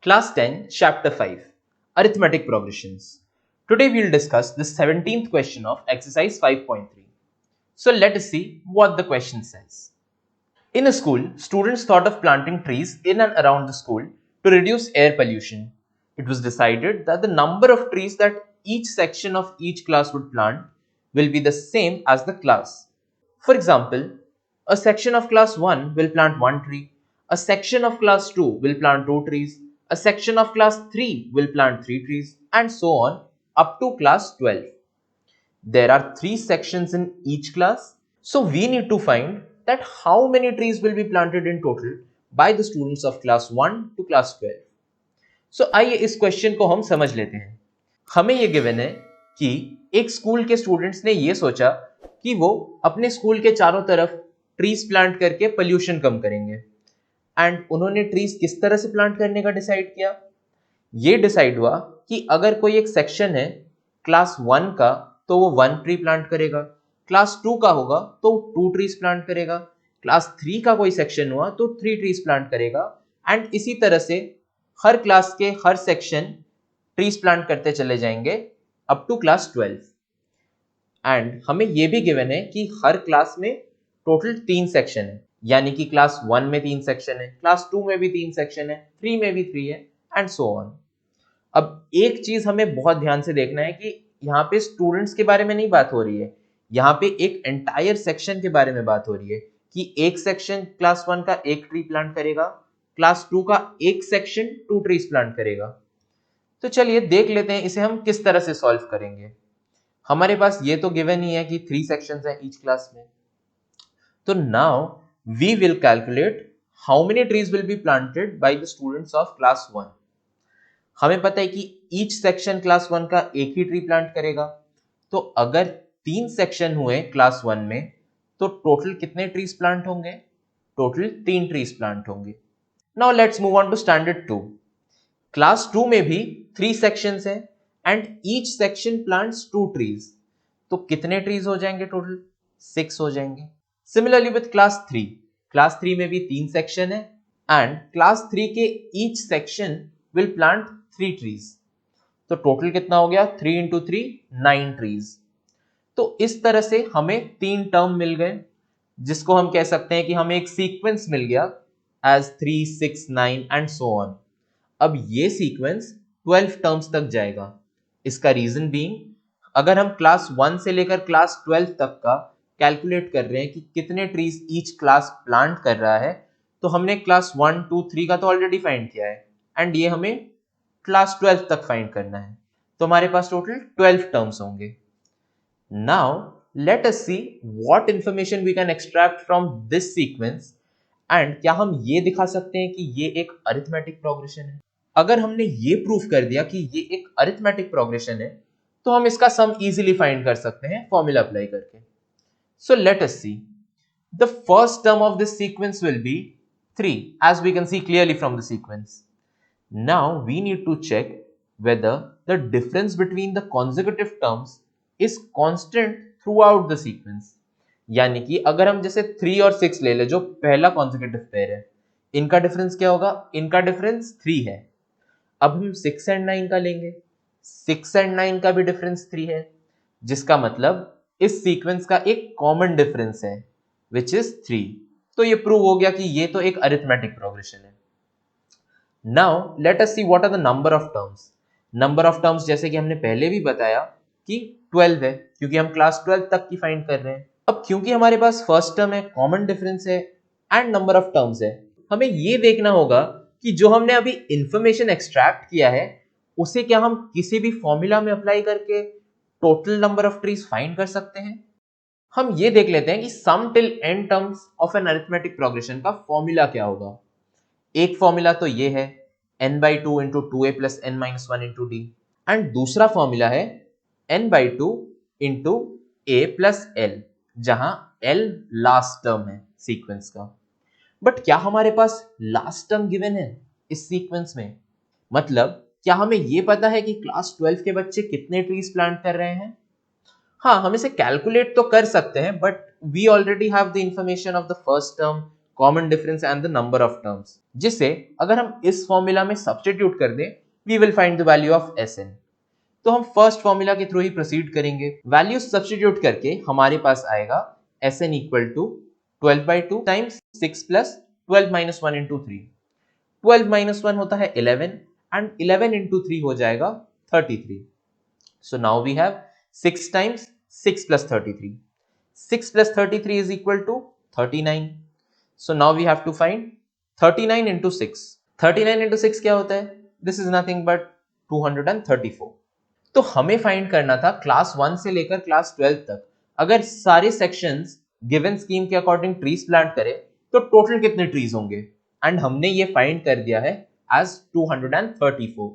Class 10, Chapter 5, Arithmetic Progressions. Today we will discuss the 17th question of Exercise 5.3. So let us see what the question says. In a school, students thought of planting trees in and around the school to reduce air pollution. It was decided that the number of trees that each section of each class would plant will be the same as the class. For example, a section of class 1 will plant 1 tree, a section of class 2 will plant 2 trees, a section of class 3 will plant 3 trees, and so on up to class 12. There are 3 sections in each class, so we need to find that how many trees will be planted in total by the students of class 1 to class 12. So आइए इस question को हम समझ लेते हैं। हमें ये given है कि एक स्कूल के स्टूडेंट्स ने ये सोचा कि वो अपने स्कूल के चारों तरफ ट्रीज प्लांट करके पोल्यूशन कम करेंगे। एंड उन्होंने ट्रीज किस तरह से प्लांट करने का डिसाइड किया? ये डिसाइड हुआ कि अगर कोई एक सेक्शन है क्लास 1 का तो वो 1 ट्री प्लांट करेगा, क्लास 2 का होगा तो 2 ट्रीज प्लांट करेगा, क्लास 3 का कोई सेक्शन हुआ तो 3 ट्रीज प्लांट करेगा, एंड इसी तरह से हर क्लास के हर सेक्शन ट्रीज प्लांट करते चले जाएंगे अप टू क्लास 12। एंड हमें यह भी गिवन है कि हर क्लास में टोटल 3 सेक्शन है, यानी कि क्लास 1 में 3 सेक्शन है, क्लास 2 में भी 3 सेक्शन है, 3 में भी 3 है, एंड सो ऑन। अब एक चीज हमें बहुत ध्यान से देखना है कि यहाँ पे स्टूडेंट्स के बारे में नहीं बात हो रही है, यहाँ पे एक एंटायर सेक्शन के बारे में बात हो रही है कि एक सेक्शन क्लास 1 का 1 ट्री प्लांट करेगा, क्लास 2 का एक सेक्शन 2 ट्रीज प्लांट करेगा। तो चलिए देख लेते हैं इसे हम किस तरह से सॉल्व करेंगे। हमारे पास ये तो गिवन ही है कि 3 सेक्शंस हैं ईच क्लास में। तो now we will calculate how many trees will be planted by the students of class 1। हमें पता है कि ईच सेक्शन क्लास 1 का एक ही ट्री प्लांट करेगा, तो अगर 3 सेक्शन हुए क्लास 1 में तो टोटल कितने ट्रीज प्लांट होंगे? टोटल 3 ट्रीज प्लांट होंगे। Now let's move on to standard 2। Class 2 में भी 3 सेक्शंस हैं and each section plants 2 trees, तो कितने ट्रीज हो जाएंगे? टोटल 6 हो जाएंगे। सिमिलरली विद क्लास 3, क्लास 3 में भी 3 सेक्शन है एंड क्लास 3 के each section will plant 3 trees, तो टोटल कितना हो गया? 3 इंटू 3 9 ट्रीज। तो इस तरह से हमें 3 टर्म मिल गए, जिसको हम कह सकते हैं कि हमें एक सीक्वेंस मिल गया एज 3, 6, 9 एंड सो ऑन। अब ये सीक्वेंस 12 टर्म्स तक जाएगा। इसका रीजन बीइंग, अगर हम क्लास 1 से लेकर क्लास 12 तक का कैलकुलेट कर रहे हैं कि कितने ट्रीज ईच क्लास प्लांट कर रहा है, तो हमने क्लास 1, 2, 3 का तो ऑलरेडी फाइंड किया है एंड ये हमें क्लास 12 तक फाइंड करना है, तो हमारे पास टोटल 12 टर्म्स होंगे। Now let us see what information we can extract from this sequence, and क्या हम ये दिखा सकते हैं कि ये एक अरिथमेटिक प्रोग्रेशन है? अगर हमने ये प्रूफ कर दिया कि ये एक अरिथमेटिक प्रोग्रेशन है, तो हम इसका सम इजीली फाइंड कर सकते हैं फॉर्मूला अप्लाई करके। So let us see, the first term of this sequence will be 3, as we can see clearly from the sequence. Now we need to check whether the difference between the consecutive terms is constant throughout the sequence. यानी कि अगर हम जैसे 3 और 6 ले ले, जो पहला consecutive पेयर है, इनका डिफरेंस क्या होगा? इनका डिफरेंस 3 है। अब हम 6 एंड 9 का लेंगे, 6 एंड 9 का भी डिफरेंस 3 है, जिसका मतलब इस सीक्वेंस का एक कॉमन डिफरेंस है विच इज 3। तो ये प्रूव हो गया कि ये तो एक अरिथमेटिक प्रोग्रेशन है। Now let us see what are the number of terms. Number of terms जैसे कि हमने पहले भी बताया कि 12 है, क्योंकि हम क्लास 12 तक की फाइंड कर रहे हैं। अब क्योंकि हमारे पास फर्स्ट टर्म है, कॉमन डिफरेंस है एंड नंबर ऑफ टर्म्स है, हमें ये देखना होगा कि जो हमने अभी इंफॉर्मेशन एक्सट्रैक्ट किया है उसे क्या हम किसी भी फॉर्मूला में अप्लाई करके total number of trees find कर सकते हैं। हम ये देख लेते हैं कि sum till n terms of an arithmetic progression का फॉर्मूला क्या होगा। एक फॉर्मूला तो ये है n/2 into 2a plus n minus 1 into d, and दूसरा फॉर्मूला है n/2 into a plus l, जहां l लास्ट टर्म है सीक्वेंस का। बट क्या हमारे पास लास्ट टर्म गिवन है इस सीक्वेंस में? मतलब क्या हमें ये पता है कि क्लास 12 के बच्चे कितने ट्रीज प्लांट कर रहे हैं? हाँ, हम इसे कैलकुलेट तो कर सकते हैं, but we already have the information of the first term, common difference and the number of terms, जिसे अगर हम इस फॉर्मूला में सब्स्टिट्यूट कर दें, we will find the value of Sn। तो हम फर्स्ट फॉर्मूला के थ्रू ही प्रोसीड करेंगे। वैल्यू सब्स्टिट्यूट करके हमारे पास आएगा Sn equal to 12/2 times 6 plus 12 minus 1 into 3। 12 minus 1 होता है 11 एंड 11 इंटू 3 हो जाएगा 33। So now we have 6 times 6 plus 33. 6 plus 33 is equal to 39. So now we have to find 39 into 6. 39 into 6 क्या होता है? This is nothing but 234. तो हमें find करना था क्लास 1 से लेकर क्लास 12 तक अगर सारे सेक्शंस गिवन स्कीम के अकॉर्डिंग ट्रीज प्लांट करें तो टोटल कितने ट्रीज होंगे, एंड हमने ये फाइंड कर दिया है एज 234।